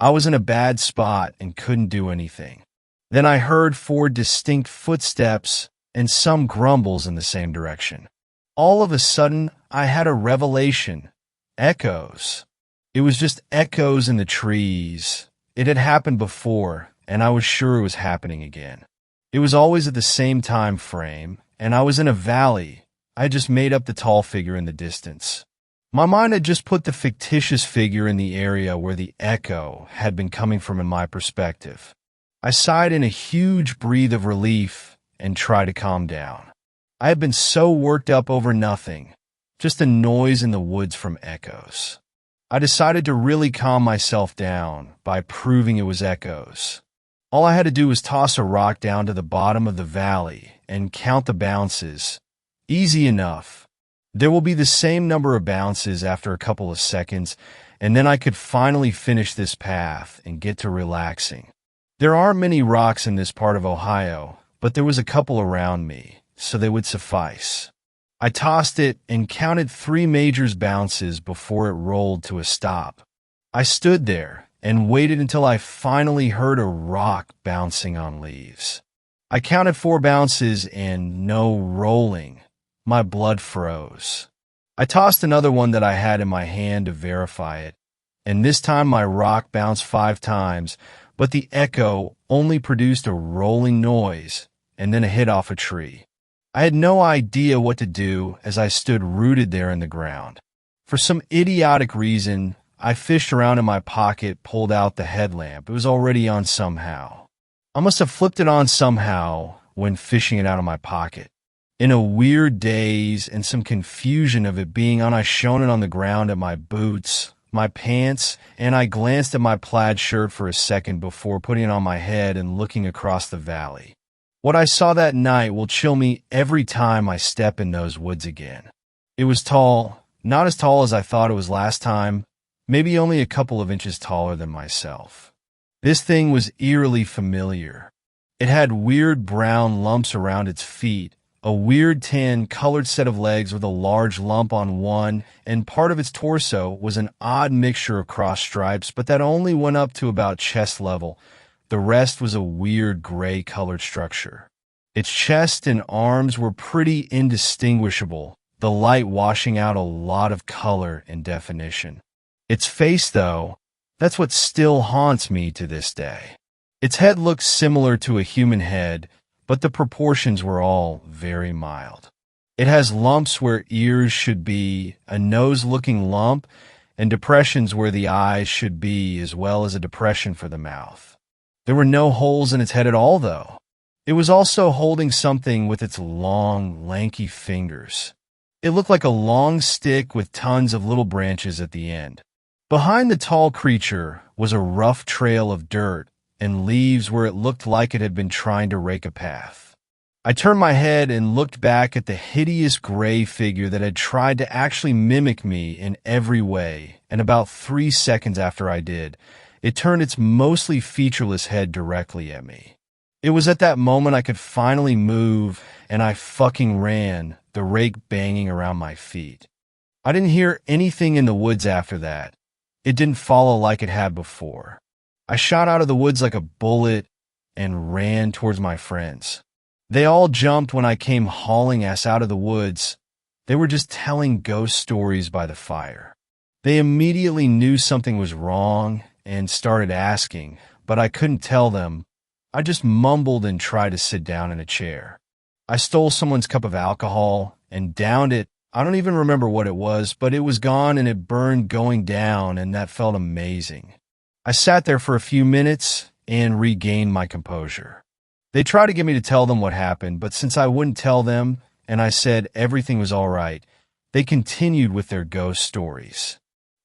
Speaker 1: I was in a bad spot and couldn't do anything. Then I heard 4 distinct footsteps and some grumbles in the same direction. All of a sudden, I had a revelation. Echoes. It was just echoes in the trees. It had happened before, and I was sure it was happening again. It was always at the same time frame, and I was in a valley. I had just made up the tall figure in the distance. My mind had just put the fictitious figure in the area where the echo had been coming from in my perspective. I sighed in a huge breath of relief and tried to calm down. I had been so worked up over nothing, just a noise in the woods from echoes. I decided to really calm myself down by proving it was echoes. All I had to do was toss a rock down to the bottom of the valley and count the bounces. Easy enough. There will be the same number of bounces after a couple of seconds, and then I could finally finish this path and get to relaxing. There aren't many rocks in this part of Ohio, but there was a couple around me, so they would suffice. I tossed it and counted 3 major bounces before it rolled to a stop. I stood there and waited until I finally heard a rock bouncing on leaves. I counted 4 bounces and no rolling. My blood froze. I tossed another one that I had in my hand to verify it, and this time my rock bounced 5 times, but the echo only produced a rolling noise and then a hit off a tree. I had no idea what to do as I stood rooted there in the ground. For some idiotic reason, I fished around in my pocket, pulled out the headlamp. It was already on somehow. I must have flipped it on somehow when fishing it out of my pocket. In a weird daze and some confusion of it being on, I shone it on the ground at my boots, my pants, and I glanced at my plaid shirt for a second before putting it on my head and looking across the valley. What I saw that night will chill me every time I step in those woods again. It was tall, not as tall as I thought it was last time, maybe only a couple of inches taller than myself. This thing was eerily familiar. It had weird brown lumps around its feet, a weird tan-colored set of legs with a large lump on one, and part of its torso was an odd mixture of cross stripes, but that only went up to about chest level. The rest was a weird gray-colored structure. Its chest and arms were pretty indistinguishable, the light washing out a lot of color and definition. Its face, though, that's what still haunts me to this day. Its head looked similar to a human head, but the proportions were all very mild. It has lumps where ears should be, a nose-looking lump, and depressions where the eyes should be, as well as a depression for the mouth. There were no holes in its head at all, though. It was also holding something with its long, lanky fingers. It looked like a long stick with tons of little branches at the end. Behind the tall creature was a rough trail of dirt and leaves where it looked like it had been trying to rake a path. I turned my head and looked back at the hideous gray figure that had tried to actually mimic me in every way, and about 3 seconds after I did, it turned its mostly featureless head directly at me. It was at that moment I could finally move, and I fucking ran, the rake banging around my feet. I didn't hear anything in the woods after that. It didn't follow like it had before. I shot out of the woods like a bullet and ran towards my friends. They all jumped when I came hauling ass out of the woods. They were just telling ghost stories by the fire. They immediately knew something was wrong and started asking, but I couldn't tell them. I just mumbled and tried to sit down in a chair. I stole someone's cup of alcohol and downed it. I don't even remember what it was, but it was gone and it burned going down, and that felt amazing. I sat there for a few minutes and regained my composure. They tried to get me to tell them what happened, but since I wouldn't tell them and I said everything was all right, they continued with their ghost stories.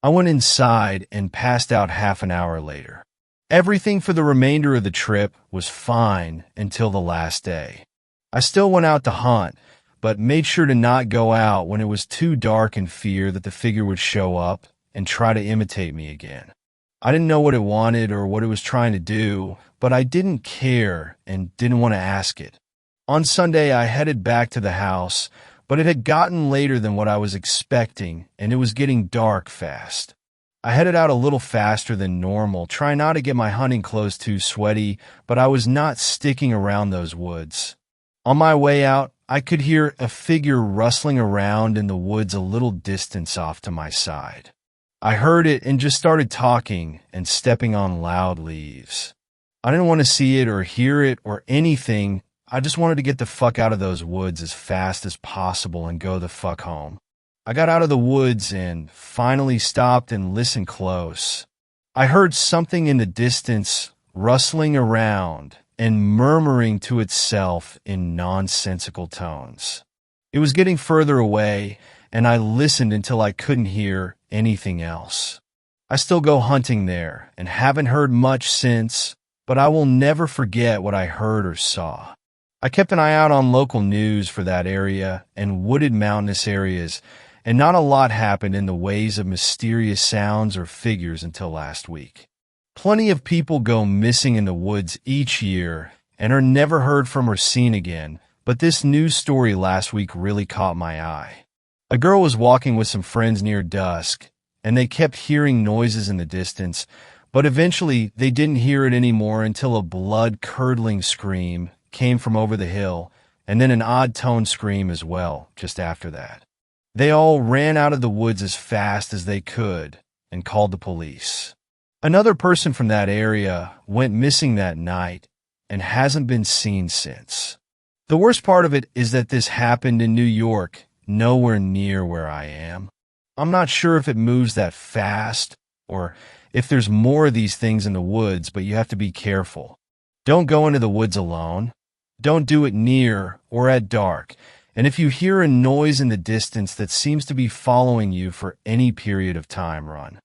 Speaker 1: I went inside and passed out half an hour later. Everything for the remainder of the trip was fine until the last day. I still went out to hunt, but made sure to not go out when it was too dark in fear that the figure would show up and try to imitate me again. I didn't know what it wanted or what it was trying to do, but I didn't care and didn't want to ask it. On Sunday, I headed back to the house, but it had gotten later than what I was expecting, and it was getting dark fast. I headed out a little faster than normal, trying not to get my hunting clothes too sweaty, but I was not sticking around those woods. On my way out, I could hear a figure rustling around in the woods a little distance off to my side. I heard it and just started talking and stepping on loud leaves. I didn't want to see it or hear it or anything. I just wanted to get the fuck out of those woods as fast as possible and go the fuck home. I got out of the woods and finally stopped and listened close. I heard something in the distance rustling around and murmuring to itself in nonsensical tones. It was getting further away, and I listened until I couldn't hear anything else. I still go hunting there and haven't heard much since, but I will never forget what I heard or saw. I kept an eye out on local news for that area and wooded mountainous areas, and not a lot happened in the ways of mysterious sounds or figures until last week. Plenty of people go missing in the woods each year and are never heard from or seen again, but this news story last week really caught my eye. A girl was walking with some friends near dusk, and they kept hearing noises in the distance, but eventually they didn't hear it anymore until a blood-curdling scream came from over the hill, and then an odd-toned scream as well, just after that. They all ran out of the woods as fast as they could and called the police. Another person from that area went missing that night and hasn't been seen since. The worst part of it is that this happened in New York, nowhere near where I am. I'm not sure if it moves that fast or if there's more of these things in the woods, but you have to be careful. Don't go into the woods alone. Don't do it near or at dark. And if you hear a noise in the distance that seems to be following you for any period of time, run.